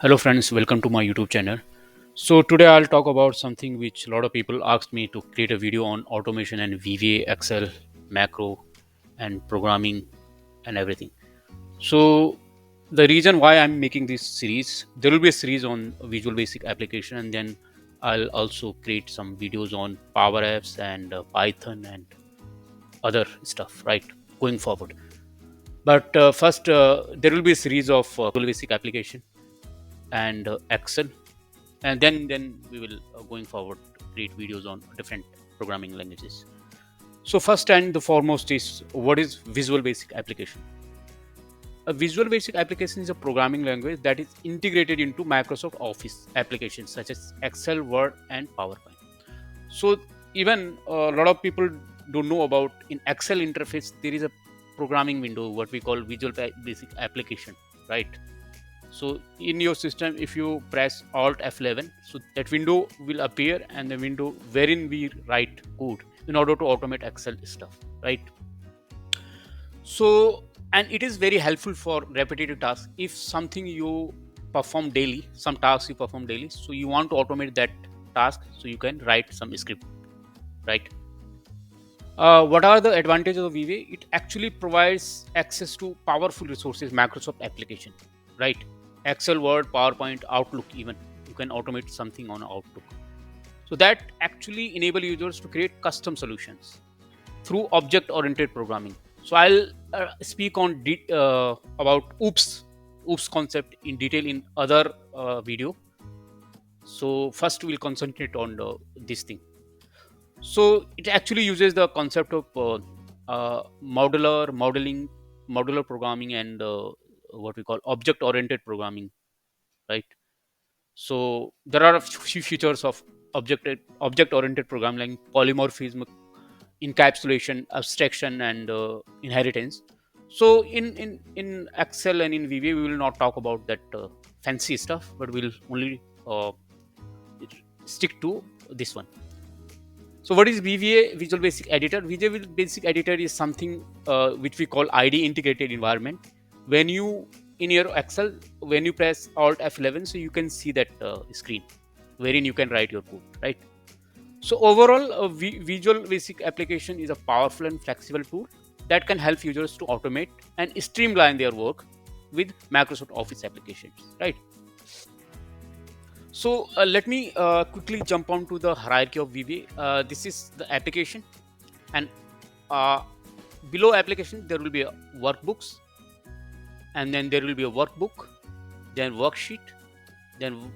Hello friends, welcome to my YouTube channel. So today I'll talk about something which a lot of people asked me to create a video on automation and VBA, Excel, macro and programming and everything. So the reason why I'm making this series, there will be a series on Visual Basic application, and then I'll also create some videos on Power Apps and Python and other stuff, right? Going forward. But first, there will be a series of Visual Basic application and Excel, and then we will going forward create videos on different programming languages. So first and the foremost is, what is Visual Basic application? A Visual Basic application is a programming language that is integrated into Microsoft Office applications such as Excel, Word and PowerPoint. So even a lot of people don't know about, in Excel interface there is a programming window, what we call Visual Basic application, right? So in your system, if you press Alt F11, so that window will appear, and the window wherein we write code in order to automate Excel stuff, right? So, and it is very helpful for repetitive tasks. If something you perform daily, some tasks you perform daily, so you want to automate that task, so you can write some script, right? What are the advantages of VBA? It actually provides access to powerful resources, Microsoft application, right? Excel, Word, PowerPoint, Outlook, even you can automate something on Outlook. So that actually enable users to create custom solutions through object-oriented programming. So I'll speak on about OOPS concept in detail in other video. So first we'll concentrate on this thing. So it actually uses the concept of modular programming, and what we call object-oriented programming, right? So there are a few features of object-oriented programming, like polymorphism, encapsulation, abstraction, and inheritance. So in Excel and in VBA, we will not talk about that fancy stuff, but we'll only stick to this one. So what is VBA, Visual Basic Editor? Visual Basic Editor is something which we call ID integrated environment. When you, in your Excel, when you press Alt F11, so you can see that screen wherein you can write your code, right? So overall, Visual Basic application is a powerful and flexible tool that can help users to automate and streamline their work with Microsoft Office applications, right? So let me quickly jump on to the hierarchy of VBA. This is the application, and uh, below application there will be a workbooks, and then there will be a workbook, then worksheet, then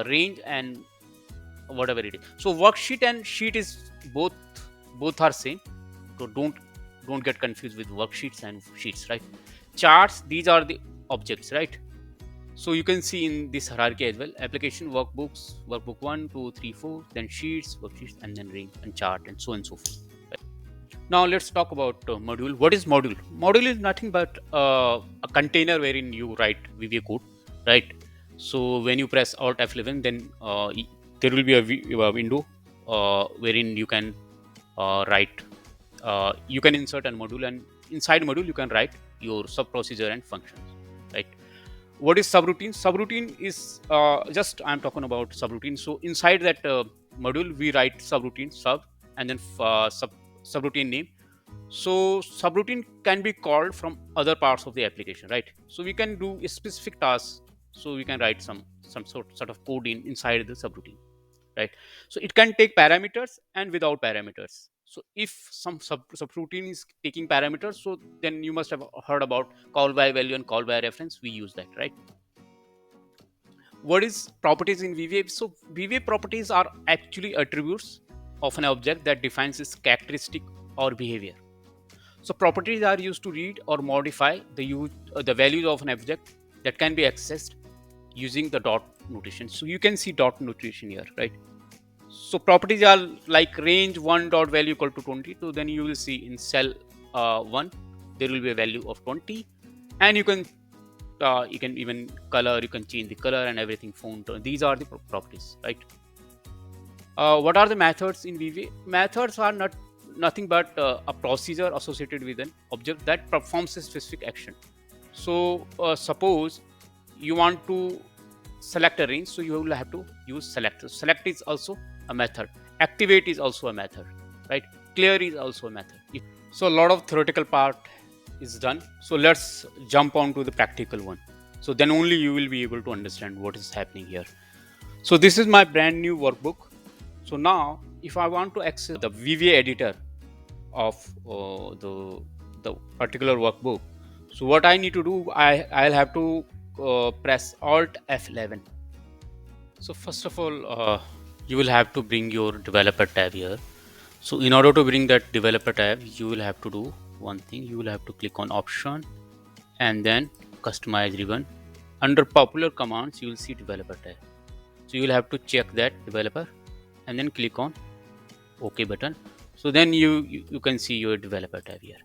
range, and whatever it is. So worksheet and sheet is both are same. So don't get confused with worksheets and sheets, right? Charts, these are the objects, right? So you can see in this hierarchy as well: application, workbooks, workbook 1, 2, 3, 4, then sheets, worksheets, and then range and chart, and so on and so forth. Right? Now let's talk about module. What is module? Module is nothing but a container wherein you write VBA code, right? So when you press Alt F11, then there will be a window wherein you can write. You can insert a module, and inside module you can write your sub procedure and functions, right? What is subroutine? Subroutine is just, I'm talking about subroutine. So inside that module we write subroutine sub, and then subroutine name. So subroutine can be called from other parts of the application, right? So we can do a specific task, so we can write some sort of code inside the subroutine, right? So it can take parameters and without parameters. So if some subroutine is taking parameters, so then you must have heard about call by value and call by reference. We use that, right? What is properties in VBA? So VBA properties are actually attributes of an object that defines its characteristic or behavior. So properties are used to read or modify the values of an object that can be accessed using the dot notation. So you can see dot notation here, right? So properties are like range 1 dot value equal to 20. So then you will see in cell 1 there will be a value of 20, and you can even color, you can change the color and everything, font. These are the properties, right? What are the methods in VBA? Methods are nothing but a procedure associated with an object that performs a specific action. So suppose you want to select a range, so you will have to use select. Select is also a method. Activate is also a method, right? Clear is also a method. So a lot of theoretical part is done. So let's jump on to the practical one. So then only you will be able to understand what is happening here. So this is my brand new workbook. So now if I want to access the VBA editor of the particular workbook, so what I need to do, I'll have to press Alt F11. So first of all, you will have to bring your developer tab here. So in order to bring that developer tab, you will have to do one thing. You will have to click on option and then customize ribbon. Under popular commands, you will see developer tab. So you will have to check that developer and then click on OK button. So then you can see your developer tab here.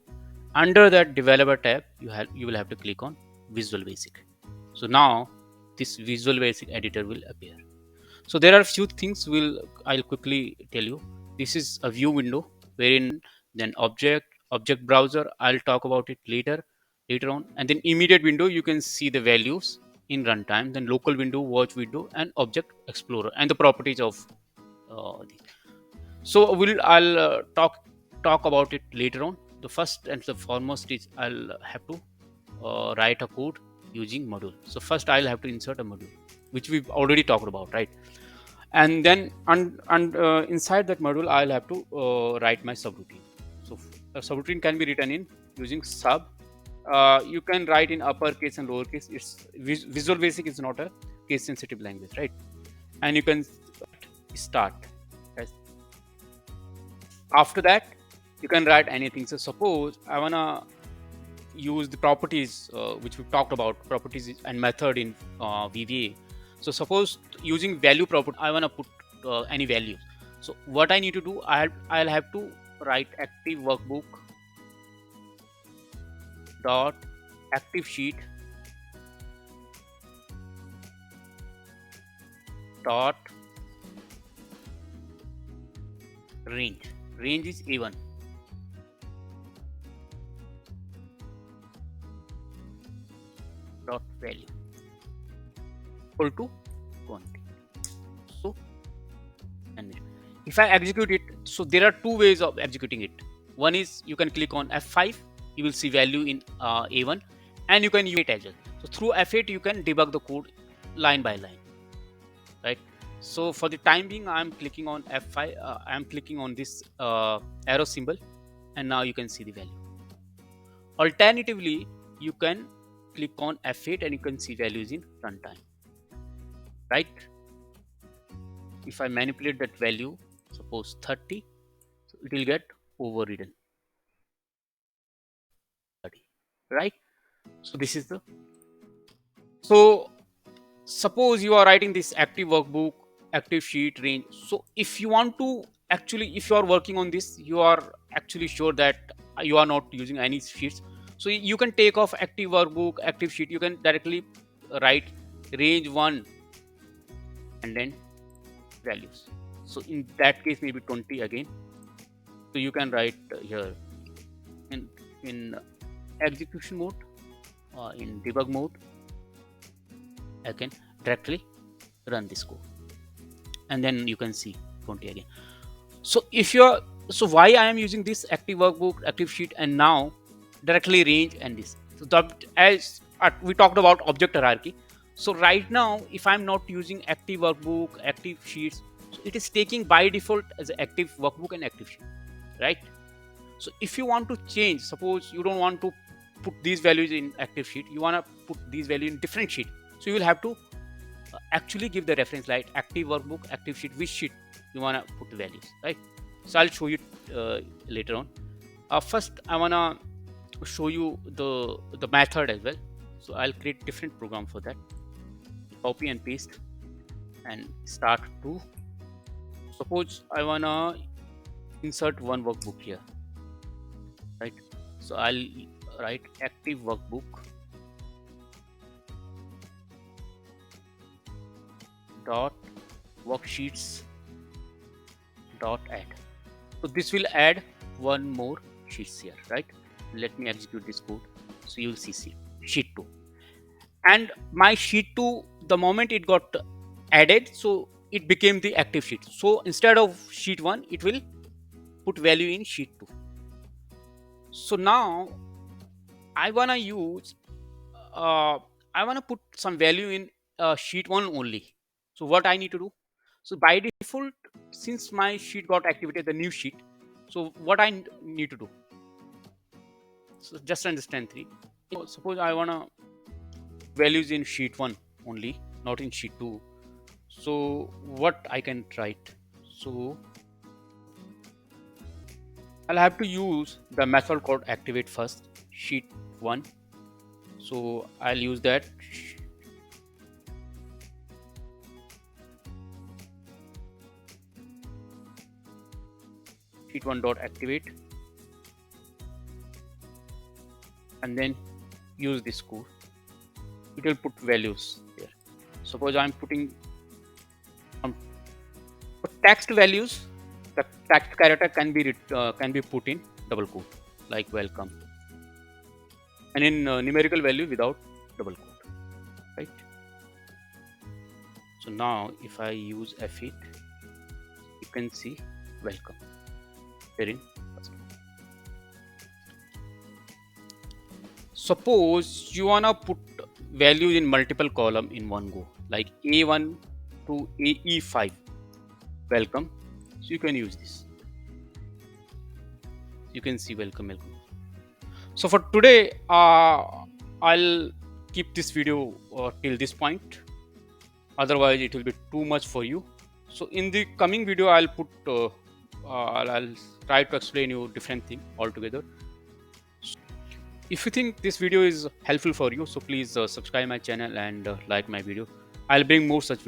Under that developer tab, you will have to click on Visual Basic. So now this Visual Basic editor will appear. So there are a few things I'll quickly tell you. This is a view window wherein then object browser. I'll talk about it later on. And then immediate window, you can see the values in runtime. Then local window, watch window, and object explorer and the properties of these. So I'll talk about it later on. The first and the foremost is I'll have to write a code using module. So first I'll have to insert a module, which we've already talked about, right? And then inside that module I'll have to write my subroutine. So a subroutine can be written in using sub. You can write in uppercase and lowercase. It's Visual Basic is not a case sensitive language, right? And you can start. Right? After that you can write anything. So suppose I wanna use the properties which we've talked about, properties and method in VBA. So suppose using value property, I want to put any values. So what I need to do, I'll have to write activeworkbook dot activesheet dot range. Range is A1. Dot value equal to 20. So and if I execute it, so there are two ways of executing it. One is you can click on F5, you will see value in A1, and you can use it as well. So through F8 you can debug the code line by line, right? So for the time being I'm clicking on F5, I'm clicking on this arrow symbol, and now you can see the value. Alternatively, you can click on F8 and you can see values in runtime, right? If I manipulate that value, suppose 30, so it will get overridden, 30, right? So this is the, so suppose you are writing this active workbook, active sheet range. So if you want to actually, if you are working on this, you are actually sure that you are not using any sheets, so you can take off active workbook, active sheet. You can directly write range 1 and then values. So in that case maybe 20 again. So you can write here in execution mode, in debug mode, I can directly run this code, and then you can see 20 again. So if you're, so why I am using this active workbook, active sheet, and now directly range and this. So that, as we talked about object hierarchy. So right now, if I'm not using active workbook, active sheets, so it is taking by default as active workbook and active sheet, right? So if you want to change, suppose you don't want to put these values in active sheet, you want to put these values in different sheet. So you will have to actually give the reference like active workbook, active sheet, which sheet you want to put the values, right? So I'll show you later on. First, I want to show you the method as well. So I'll create different program for that. Copy and paste and start to. Suppose I want to insert one workbook here, right? So I'll write active workbook dot worksheets dot add. So this will add one more sheets here, right? Let me execute this code. So you'll see sheet 2, and my sheet 2, the moment it got added, so it became the active sheet. So instead of sheet 1, it will put value in sheet 2. So now I wanna use I wanna put some value in sheet 1 only. So what I need to do? So by default, since my sheet got activated, the new sheet, so what I need to do? So just understand 3. So suppose I wanna values in sheet 1 only, not in sheet 2. So what I can write? So I'll have to use the method called activate first sheet 1. So I'll use that sheet 1 dot activate, and then use this code. It will put values there. Suppose I'm putting text values. The text character can be put in double quote, like welcome, and in numerical value without double quote, right? So now if I use F8, you can see welcome here in first. Suppose you wanna put values in multiple column in one go, like A1 to AE5 welcome. So you can use this. You can see welcome. So for today, I'll keep this video till this point. Otherwise, it will be too much for you. So in the coming video, I'll try to explain you different thing altogether. If you think this video is helpful for you, so please subscribe my channel and like my video. I'll bring more such videos.